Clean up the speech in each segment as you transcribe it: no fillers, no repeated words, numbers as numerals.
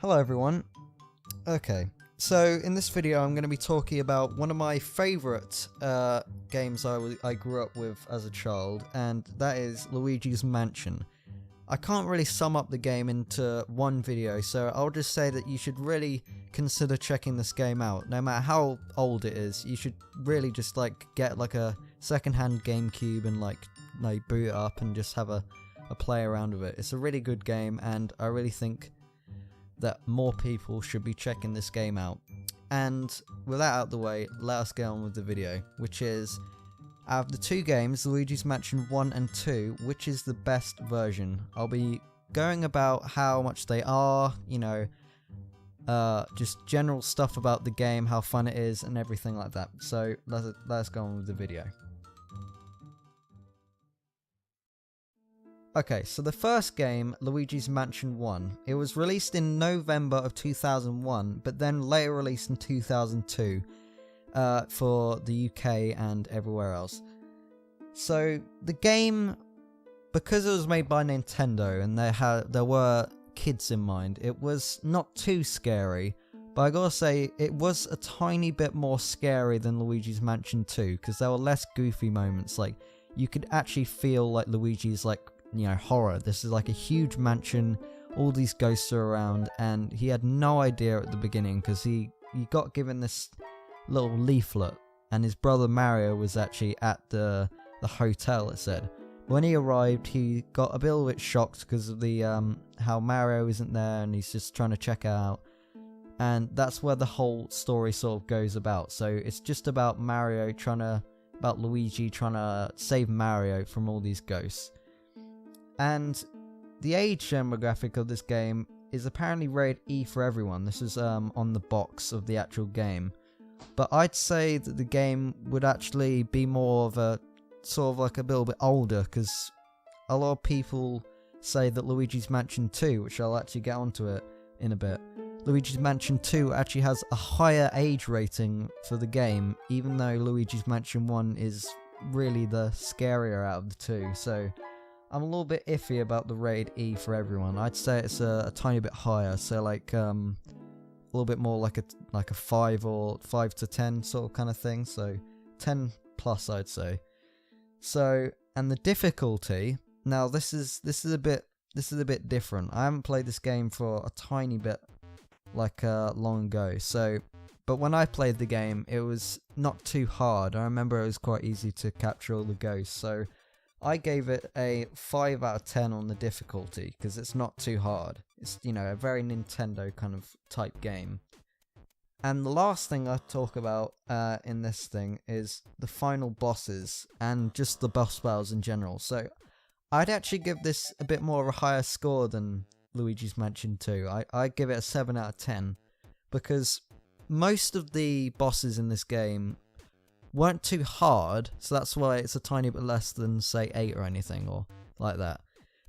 Hello everyone. Okay, so in this video I'm going to be talking about one of my favourite games I grew up with as a child, and that is Luigi's Mansion. I can't really sum up the game into one video, so I'll just say that you should really consider checking this game out. No matter how old it is, you should really just get a second-hand GameCube and boot it up and just have a play around with it. It's a really good game, and I really think that more people should be checking this game out. And with that out of the way, let us get on with the video, which is, out of the two games, Luigi's Mansion 1 and 2, which is the best version? I'll be going about how much they are, just general stuff about the game, how fun it is, and everything like that. So let's go on with the video. Okay, so the first game, Luigi's Mansion 1, it was released in November of 2001, but then later released in 2002 for the UK and everywhere else. So the game, because it was made by Nintendo and there were kids in mind, it was not too scary, but I gotta say it was a tiny bit more scary than Luigi's Mansion 2, because there were less goofy moments. Like, you could actually feel like Luigi's horror. This is like a huge mansion, all these ghosts are around, and he had no idea at the beginning because he got given this little leaflet, and his brother Mario was actually at the hotel, it said. When he arrived, he got a little bit shocked because of the how Mario isn't there and he's just trying to check it out, and that's where the whole story sort of goes about. So it's just about Luigi trying to save Mario from all these ghosts. And the age demographic of this game is apparently rated E for everyone. This is on the box of the actual game. But I'd say that the game would actually be more of a sort of like a little bit older, because a lot of people say that Luigi's Mansion 2, which I'll actually get onto it in a bit, Luigi's Mansion 2 actually has a higher age rating for the game, even though Luigi's Mansion 1 is really the scarier out of the two. So I'm a little bit iffy about the rated E for everyone. I'd say it's a tiny bit higher, so a little bit more like a 5 or 5 to 10 sort of kind of thing. So 10 plus, I'd say. So, and the difficulty, now this is a bit different. I haven't played this game for a tiny bit long ago. So, but when I played the game, it was not too hard. I remember it was quite easy to capture all the ghosts. So I gave it a 5 out of 10 on the difficulty, because it's not too hard. It's, a very Nintendo kind of type game. And the last thing I talk about in this thing is the final bosses, and just the boss battles in general. So I'd actually give this a bit more of a higher score than Luigi's Mansion 2. I'd give it a 7 out of 10, because most of the bosses in this game weren't too hard, so that's why it's a tiny bit less than, say, 8 or anything or like that.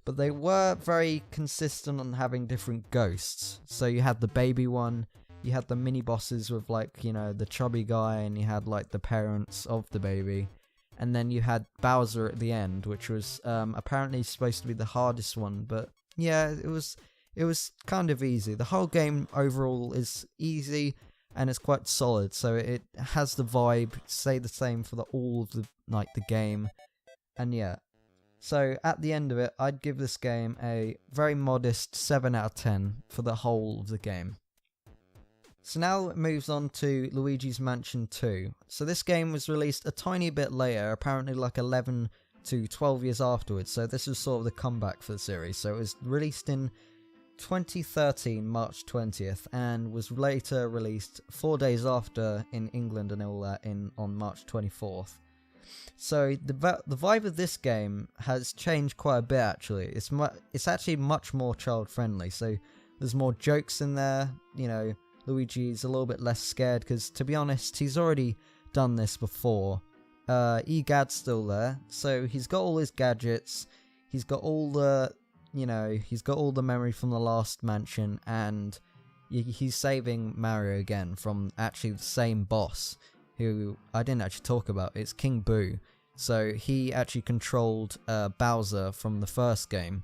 But they were very consistent on having different ghosts. So you had the baby one, you had the mini bosses with the chubby guy, and you had the parents of the baby, and then you had Bowser at the end, which was apparently supposed to be the hardest one. But yeah, it was kind of easy. The whole game overall is easy, and it's quite solid, so it has the vibe, say the same for all of the game. And yeah, so at the end of it, I'd give this game a very modest 7 out of 10 for the whole of the game. So now it moves on to Luigi's Mansion 2. So this game was released a tiny bit later, apparently 11 to 12 years afterwards, so this was sort of the comeback for the series. So it was released in 2013, March 20th, and was later released 4 days after in England and all that on March 24th. So the vibe of this game has changed quite a bit, actually. It's actually much more child friendly, so there's more jokes in there. Luigi's a little bit less scared, because to be honest, he's already done this before. Egad's still there, so he's got all his gadgets, he's got all the memory from the last mansion, and he's saving Mario again from actually the same boss, who I didn't actually talk about. It's King Boo. So he actually controlled Bowser from the first game,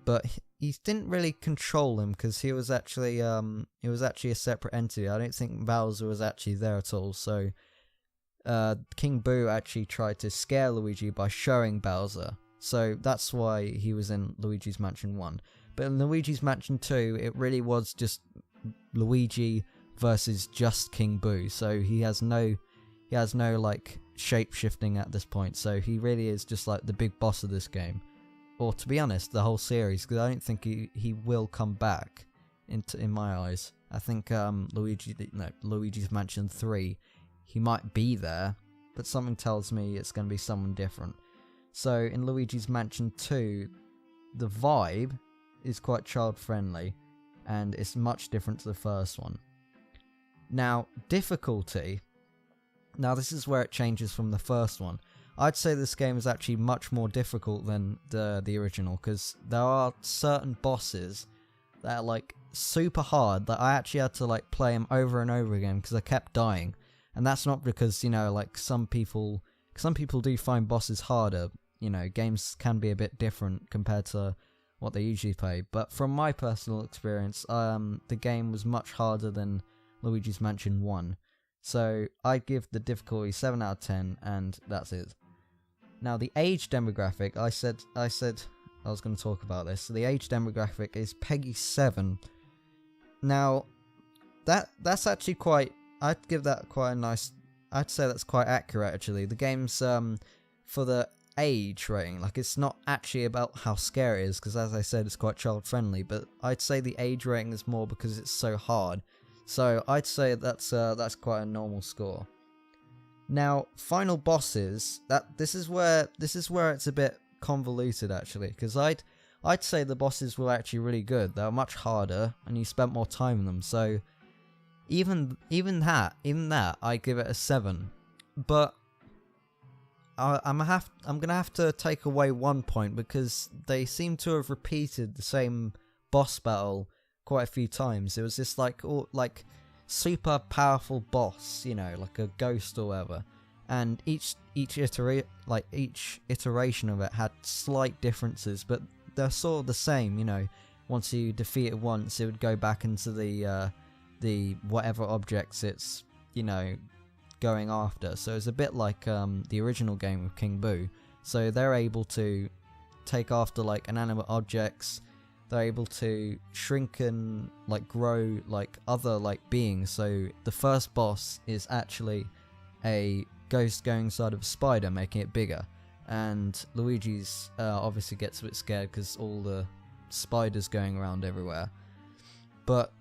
but he didn't really control him because he was actually a separate entity. I don't think Bowser was actually there at all. So King Boo actually tried to scare Luigi by showing Bowser. So that's why he was in Luigi's Mansion 1. But in Luigi's Mansion 2, it really was just Luigi versus just King Boo. So he has no like shape shifting at this point. So he really is just like the big boss of this game. Or to be honest, the whole series, because I don't think he will come back in my eyes. I think Luigi's Mansion 3, he might be there, but something tells me it's going to be someone different. So in Luigi's Mansion 2, the vibe is quite child friendly, and it's much different to the first one. Now, difficulty. Now this is where it changes from the first one. I'd say this game is actually much more difficult than the original, because there are certain bosses that are like super hard that I actually had to like play them over and over again because I kept dying. And that's not because, you know, like some people do find bosses harder. You know, games can be a bit different compared to what they usually play. But from my personal experience, the game was much harder than Luigi's Mansion 1. So I'd give the difficulty 7 out of 10, and that's it. Now the age demographic, I said I was going to talk about this. So the age demographic is Peggy 7. Now that's actually quite. I'd give that quite a nice. I'd say that's quite accurate actually. The game's for the age rating, like it's not actually about how scary it is, because as I said, it's quite child friendly. But I'd say the age rating is more because it's so hard. So I'd say that's quite a normal score. Now, final bosses. This is where it's a bit convoluted actually, because I'd say the bosses were actually really good. They were much harder, and you spent more time in them. So even that, I give it a 7. But I'm gonna have to take away 1 point, because they seem to have repeated the same boss battle quite a few times. It was this like super powerful boss, you know, like a ghost or whatever, and each iteration of it had slight differences, but they're sort of the same. You know, once you defeat it once, it would go back into the whatever objects it's, you know, going after. So it's a bit like the original game of King Boo. So they're able to take after like inanimate objects. They're able to shrink and like grow like other like beings. So the first boss is actually a ghost going inside of a spider, making it bigger. And Luigi's obviously gets a bit scared because all the spiders going around everywhere. But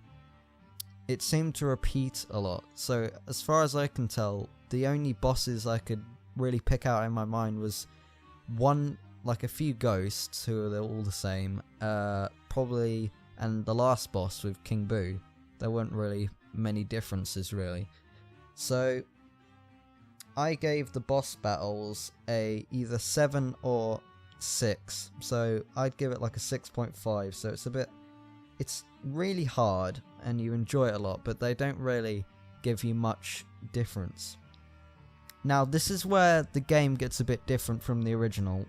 it seemed to repeat a lot. So as far as I can tell, the only bosses I could really pick out in my mind was one, like a few ghosts who are all the same, probably, and the last boss with King Boo. There weren't really many differences really. So I gave the boss battles a either 7 or 6. So I'd give it like a 6.5. So it's really hard and you enjoy it a lot, but they don't really give you much difference. Now this is where the game gets a bit different from the original,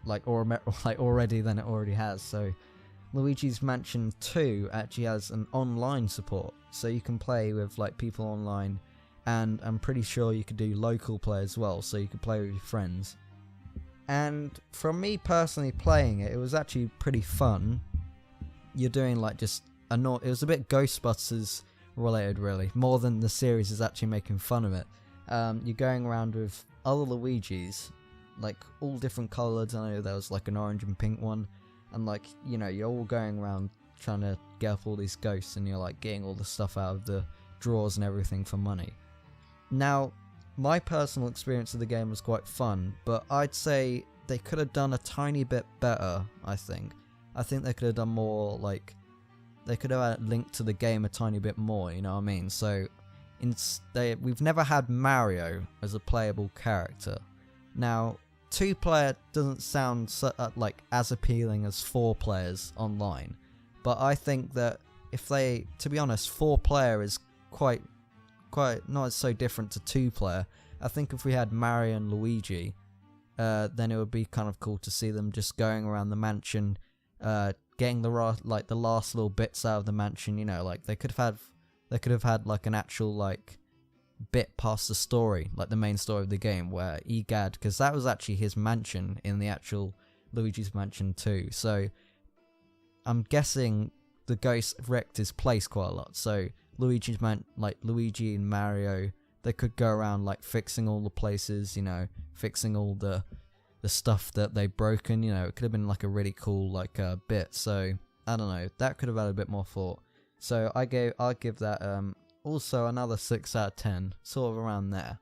already than it already has. So Luigi's Mansion 2 actually has an online support, so you can play with like people online, and I'm pretty sure you could do local play as well, so you could play with your friends. And from me personally playing it, it was actually pretty fun. You're doing like just it was a bit Ghostbusters related really, more than the series is actually making fun of it. You're going around with other Luigis, like all different colours. I know there was like an orange and pink one, and like, you know, you're all going around trying to get up all these ghosts, and you're like getting all the stuff out of the drawers and everything for money. Now, my personal experience of the game was quite fun, but I'd say they could have done a tiny bit better. I think they could have done more, like they could have linked to the game a tiny bit more, you know what I mean? So we've never had Mario as a playable character. Now, 2-player doesn't sound like as appealing as 4 players online, but I think that to be honest, 4-player is quite not so different to 2-player. I think if we had Mario and Luigi, then it would be kind of cool to see them just going around the mansion, getting the last little bits out of the mansion. You know, like they could have had like an actual like bit past the story, like the main story of the game, where Egad, because that was actually his mansion in the actual Luigi's Mansion 2. So I'm guessing the ghost wrecked his place quite a lot. So Luigi and Mario, they could go around like fixing all the places, you know, fixing all the stuff that they've broken. You know, it could have been like a really cool like bit. So I don't know, that could have had a bit more thought. So I'll give that also another 6 out of 10, sort of around there.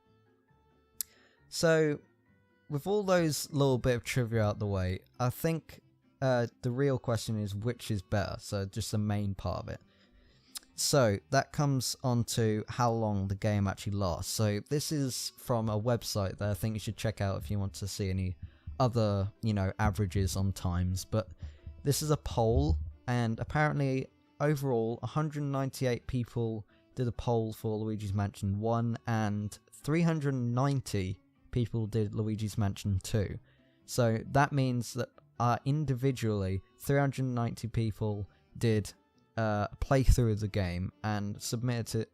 So with all those little bit of trivia out the way, I think the real question is which is better. So just the main part of it. So that comes on to how long the game actually lasts. So this is from a website that I think you should check out if you want to see any other, you know, averages on times. But this is a poll, and apparently overall 198 people did a poll for Luigi's Mansion 1, and 390 people did Luigi's Mansion 2. So that means that individually 390 people did a playthrough of the game and submitted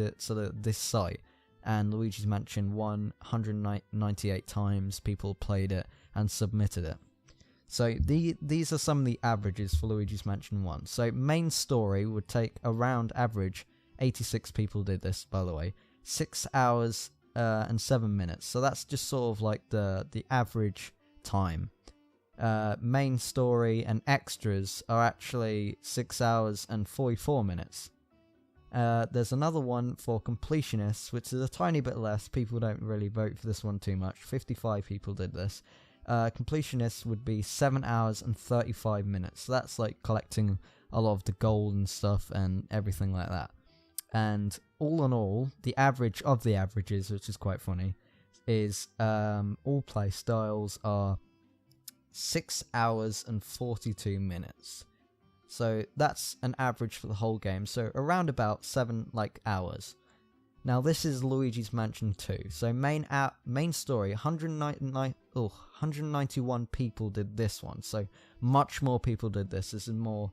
it to this site, and Luigi's Mansion 198 times people played it and submitted it. So these are some of the averages for Luigi's Mansion 1. So main story would take around average 86 people did this, by the way, 6 hours and 7 minutes. So that's just sort of like the average time. Main story and extras are actually 6 hours and 44 minutes. There's another one for completionists, which is a tiny bit less. People don't really vote for this one too much. 55 people did this. Completionists would be 7 hours and 35 minutes. So that's like collecting a lot of the gold and stuff and everything like that. And all in all, the average of the averages, which is quite funny, is all play styles are 6 hours and 42 minutes. So that's an average for the whole game. So around about 7 hours. Now this is Luigi's Mansion 2. So main story, 191 people did this one. So much more people did this. This is more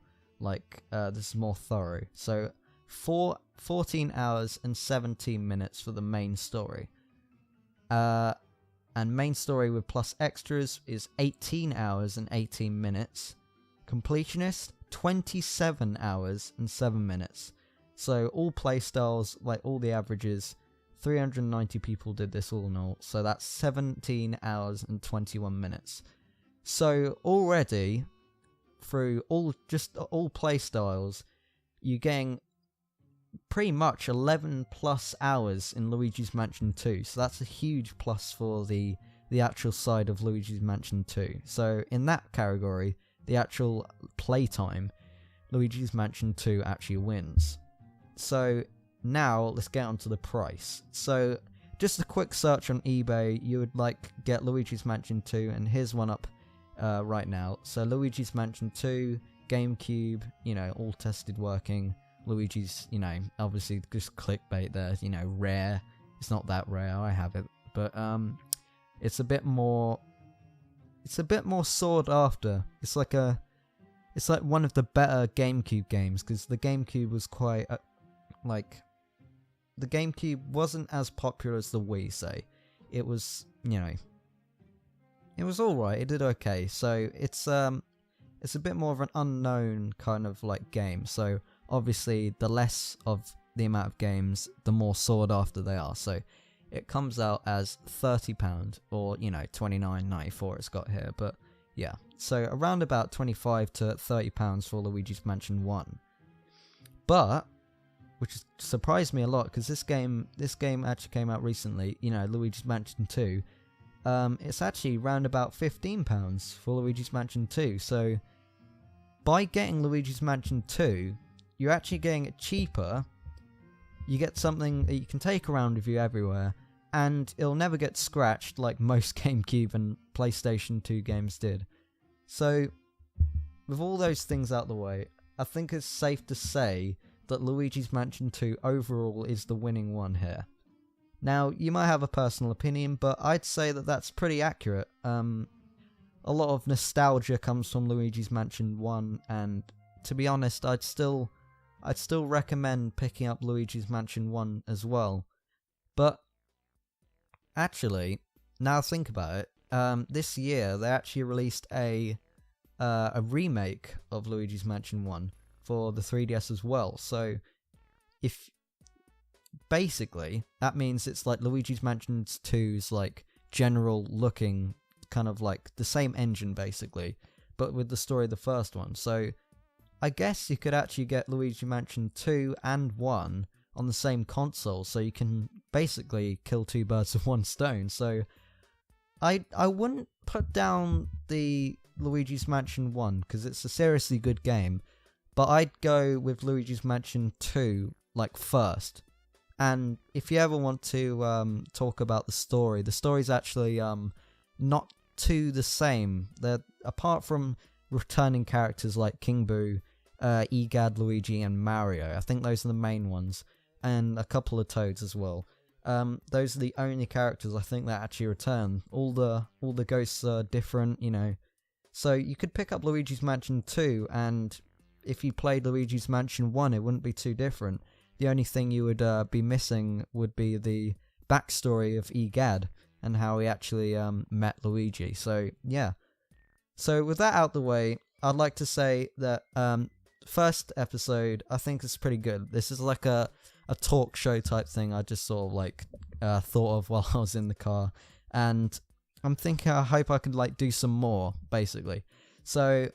thorough. So 14 hours and 17 minutes for the main story. And main story with plus extras is 18 hours and 18 minutes. Completionist, 27 hours and 7 minutes. So all playstyles, like all the averages, 390 people did this all in all. So that's 17 hours and 21 minutes. So already, through all playstyles, you're getting pretty much 11 plus hours in Luigi's Mansion 2. So that's a huge plus for the actual side of Luigi's Mansion 2. So in that category, the actual playtime, Luigi's Mansion 2 actually wins. So now let's get on to the price. So just a quick search on eBay, you would get Luigi's Mansion 2, and here's one up right now. So Luigi's Mansion 2, GameCube, all tested working. Luigi's, obviously just clickbait there, rare. It's not that rare, I have it, but it's a bit more sought after. It's like one of the better GameCube games, because the GameCube was quite the GameCube wasn't as popular as the Wii, say. It was, it was alright, it did okay. So it's a bit more of an unknown kind of game. So obviously the less of the amount of games, the more sought after they are. So it comes out as £30 or, $29.94 it's got here. But yeah, so around about £25 to £30 for Luigi's Mansion 1. But which surprised me a lot, because this game actually came out recently, Luigi's Mansion 2. It's actually round about £15 for Luigi's Mansion 2. So by getting Luigi's Mansion 2, you're actually getting it cheaper. You get something that you can take around with you everywhere, and it'll never get scratched like most GameCube and PlayStation 2 games did. So with all those things out the way, I think it's safe to say that Luigi's Mansion 2 overall is the winning one here. Now, you might have a personal opinion, but I'd say that that's pretty accurate. a lot of nostalgia comes from Luigi's Mansion 1, and to be honest, I'd still recommend picking up Luigi's Mansion 1 as well. But actually, now think about it, this year they actually released a remake of Luigi's Mansion 1 for the 3DS as well. So if basically that means it's like Luigi's Mansion 2's like general looking, kind of like the same engine basically, but with the story of the first one. So I guess you could actually get Luigi Mansion 2 and 1 on the same console, so you can basically kill two birds with one stone. So I wouldn't put down the Luigi's Mansion 1 because it's a seriously good game, but I'd go with Luigi's Mansion 2 like first. And if you ever want to talk about the story's actually not too the same. They're, apart from returning characters like King Boo, Egad, Luigi, and Mario, I think those are the main ones, and a couple of Toads as well. Those are the only characters I think that actually return. All the ghosts are different, you know. So you could pick up Luigi's Mansion 2, and if you played Luigi's Mansion 1, it wouldn't be too different. The only thing you would be missing would be the backstory of Egad and how he actually met Luigi. So yeah. So with that out the way, I'd like to say that first episode I think is pretty good. This is like a talk show type thing I just sort of like thought of while I was in the car, and I'm thinking I hope I could like do some more basically. So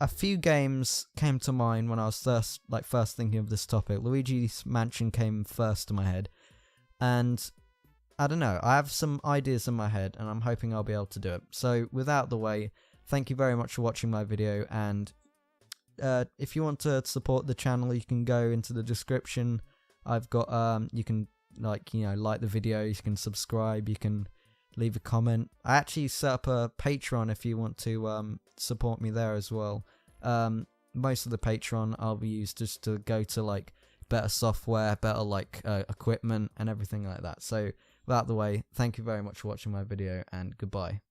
a few games came to mind when I was first thinking of this topic. Luigi's Mansion came first to my head, and I don't know, I have some ideas in my head and I'm hoping I'll be able to do it. So without the way, thank you very much for watching my video, and if you want to support the channel, you can go into the description. I've got you can like the video, you can subscribe, you can leave a comment. I actually set up a Patreon if you want to support me there as well. Most of the Patreon I'll be used just to go to like better software, better like equipment and everything like that. So without the way, thank you very much for watching my video, and goodbye.